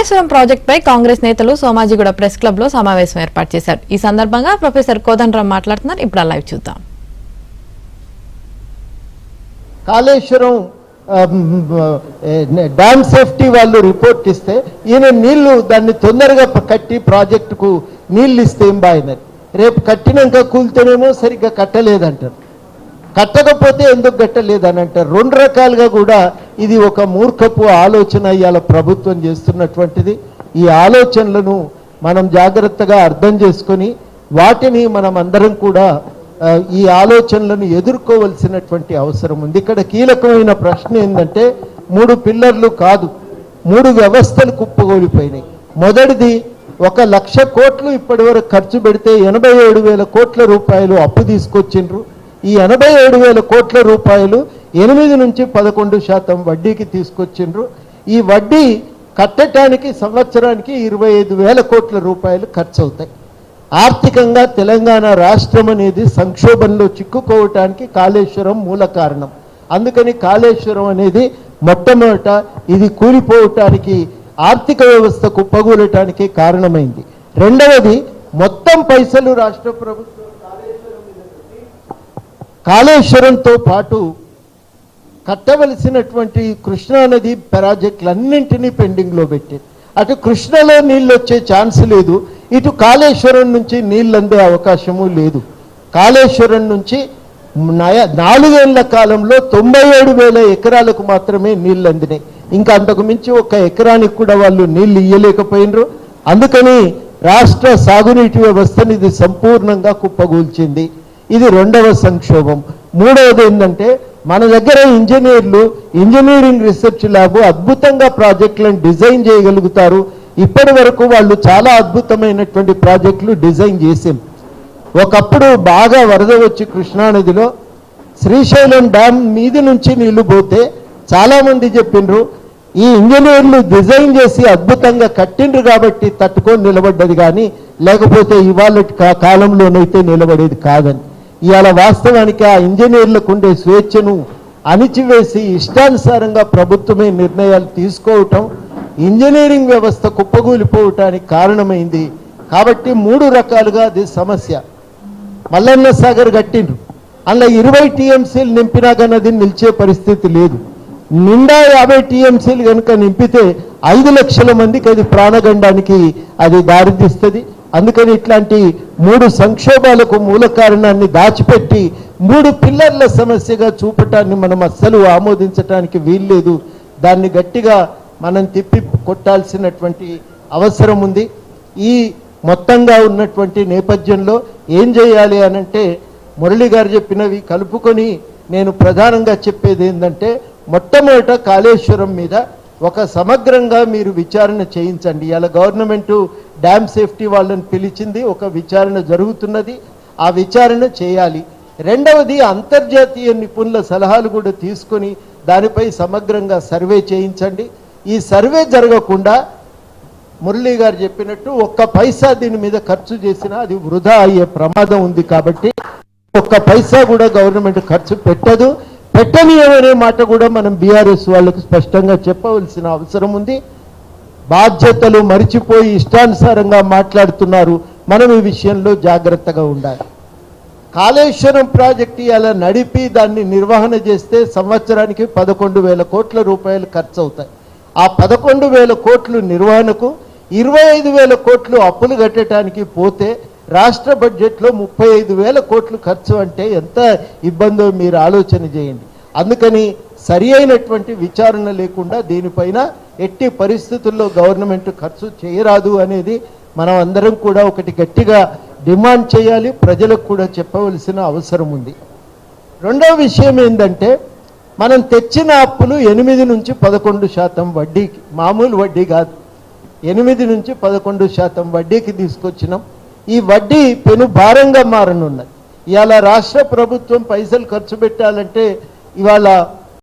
కాళేశ్వరం ప్రాజెక్టుపై కాంగ్రెస్ నేతలు Somajiguda press club లో సమావేశం ఏర్పాటు చేశారు. ఈ సందర్భంగా ప్రొఫెసర్ కోదండరాం మాట్లాడుతున్నారు. ఇప్పుడు లైవ్ చూద్దాం. కాళేశ్వరం డ్యామ్ సేఫ్టీ వాళ్ళు రిపోర్ట్ ఇస్తే ఈయన నీళ్లు దాన్ని తొందరగా కట్టి ప్రాజెక్టుకు నీళ్ళు ఇస్తే ఏం బాయినది. రేపు కట్టినాక కూలితేనేమో సరిగ్గా కట్టలేదంటారు, కట్టకపోతే ఎందుకు కట్టలేదని అంటారు. రెండు రకాలుగా కూడా ఇది ఒక మూర్ఖపు ఆలోచన ఇవాళ ప్రభుత్వం చేస్తున్నటువంటిది. ఈ ఆలోచనలను మనం జాగ్రత్తగా అర్థం చేసుకొని వాటిని మనం అందరం కూడా ఈ ఆలోచనలను ఎదుర్కోవలసినటువంటి అవసరం ఉంది. ఇక్కడ కీలకమైన ప్రశ్న ఏంటంటే 3 పిల్లర్లు కాదు, 3 వ్యవస్థలు కుప్పగోలిపోయినాయి. మొదటిది 1,00,000 కోట్లు ఇప్పటి వరకు ఖర్చు పెడితే 87,000 కోట్ల రూపాయలు అప్పు తీసుకొచ్చిండ్రు. ఈ 87,000 కోట్ల రూపాయలు 8 నుంచి 11% వడ్డీకి తీసుకొచ్చిండ్రు. ఈ వడ్డీ కట్టడానికి సంవత్సరానికి 25,000 కోట్ల రూపాయలు ఖర్చు అవుతాయి. ఆర్థికంగా తెలంగాణ రాష్ట్రం అనేది సంక్షోభంలో చిక్కుకోవటానికి కాళేశ్వరం మూల కారణం. అందుకని కాళేశ్వరం అనేది మొట్టమొదట ఇది కూలిపోవటానికి, ఆర్థిక వ్యవస్థ కుప్పగూలటానికి కారణమైంది. రెండవది మొత్తం పైసలు రాష్ట్ర ప్రభుత్వం కాళేశ్వరంతో పాటు కట్టవలసినటువంటి కృష్ణానది ప్రాజెక్టులన్నింటినీ పెండింగ్లో పెట్టింది. అటు కృష్ణలో నీళ్ళు వచ్చే ఛాన్స్ లేదు, ఇటు కాళేశ్వరం నుంచి నీళ్ళు అందే అవకాశము లేదు. కాళేశ్వరం నుంచి 4 ఏళ్ల కాలంలో 97,000 ఎకరాలకు మాత్రమే నీళ్ళు అందినాయి. ఇంకా అంతకు మించి 1 ఎకరానికి కూడా వాళ్ళు నీళ్ళు ఇయ్యలేకపోయినరు. అందుకని రాష్ట్ర సాగునీటి వ్యవస్థను ఇది సంపూర్ణంగా కుప్పగూల్చింది. ఇది రెండవ సంక్షోభం. మూడవది ఏంటంటే మన దగ్గర ఇంజనీరింగ్ రీసెర్చ్ ల్యాబ్ అద్భుతంగా ప్రాజెక్టులను డిజైన్ చేయగలుగుతారు. ఇప్పటి వరకు వాళ్ళు చాలా అద్భుతమైనటువంటి ప్రాజెక్టులు డిజైన్ చేసాం. ఒకప్పుడు బాగా వరద వచ్చి కృష్ణానదిలో శ్రీశైలం డ్యామ్ మీది నుంచి నీళ్లు పోతే చాలామంది చెప్పిండ్రు ఈ ఇంజనీర్లు డిజైన్ చేసి అద్భుతంగా కట్టిండ్రు కాబట్టి తట్టుకొని నిలబడ్డది, కానీ లేకపోతే ఇవాళ కాలంలోనైతే నిలబడేది కాదని. ఇవాళ వాస్తవానికి ఆ ఇంజనీర్లకు ఉండే స్వేచ్ఛను అణిచివేసి ఇష్టానుసారంగా ప్రభుత్వమే నిర్ణయాలు తీసుకోవటం ఇంజనీరింగ్ వ్యవస్థ కుప్పగూలిపోవటానికి కారణమైంది. కాబట్టి 3 రకాలుగా అది సమస్య. మల్లన్న సాగర్ కట్టిండ్రు, అందులో 20 టీఎంసీలు నింపినా కానీ అది నిలిచే పరిస్థితి లేదు. నిండా 50 టీఎంసీలు కనుక నింపితే 5 లక్షల మందికి అది ప్రాణగండానికి అది దారితీస్తుంది. అందుకని ఇట్లాంటి 3 సంక్షోభాలకు మూల కారణాన్ని దాచిపెట్టి 3 పిల్లర్ల సమస్యగా చూపటాన్ని మనం అస్సలు ఆమోదించటానికి వీల్లేదు. దాన్ని గట్టిగా మనం తిప్పి కొట్టాల్సినటువంటి అవసరం ఉంది. ఈ మొత్తంగా ఉన్నటువంటి నేపథ్యంలో ఏం చేయాలి అనంటే మురళి గారు చెప్పినవి కలుపుకొని నేను ప్రధానంగా చెప్పేది ఏంటంటే మొట్టమొదట కాళేశ్వరం మీద ఒక సమగ్రంగా మీరు విచారణ చేయించండి. ఇలా గవర్నమెంటు డ్యామ్ సేఫ్టీ వాళ్ళని పిలిచింది, ఒక విచారణ జరుగుతున్నది, ఆ విచారణ చేయాలి. రెండవది అంతర్జాతీయ నిపుణుల సలహాలు కూడా తీసుకొని దానిపై సమగ్రంగా సర్వే చేయించండి. ఈ సర్వే జరగకుండా మురళి గారు చెప్పినట్టు 1 పైసా దీని మీద ఖర్చు చేసినా అది వృధా అయ్యే ప్రమాదం ఉంది. కాబట్టి 1 పైసా కూడా గవర్నమెంట్ ఖర్చు పెట్టనీయమనే మాట కూడా మనం బీఆర్ఎస్ వాళ్ళకు స్పష్టంగా చెప్పవలసిన అవసరం ఉంది. బాధ్యతలు మరిచిపోయి ఇష్టానుసారంగా మాట్లాడుతున్నారు. మనం ఈ విషయంలో జాగ్రత్తగా ఉండాలి. కాళేశ్వరం ప్రాజెక్టు అలా నడిపి దాన్ని నిర్వహణ చేస్తే సంవత్సరానికి 11,000 కోట్ల రూపాయలు ఖర్చు అవుతాయి. ఆ 11,000 కోట్లు నిర్వహణకు 25,000 కోట్లు అప్పులు కట్టడానికి పోతే రాష్ట్ర బడ్జెట్లో 35,000 కోట్లు ఖర్చు అంటే ఎంత ఇబ్బందో మీరు ఆలోచన చేయండి. అందుకని సరి అయినటువంటి విచారణ లేకుండా దీనిపైన ఎట్టి పరిస్థితుల్లో గవర్నమెంట్ ఖర్చు చేయరాదు అనేది మనం అందరం కూడా ఒకటి గట్టిగా డిమాండ్ చేయాలి, ప్రజలకు కూడా చెప్పవలసిన అవసరం ఉంది. రెండవ విషయం ఏంటంటే మనం తెచ్చిన అప్పులు 8 నుంచి 11% వడ్డీకి, మామూలు వడ్డీ కాదు, 8 నుంచి 11% వడ్డీకి తీసుకొచ్చినాం. ఈ వడ్డీ పెను భారంగా మారనున్నది. ఇవాళ రాష్ట్ర ప్రభుత్వం పైసలు ఖర్చు పెట్టాలంటే ఇవాళ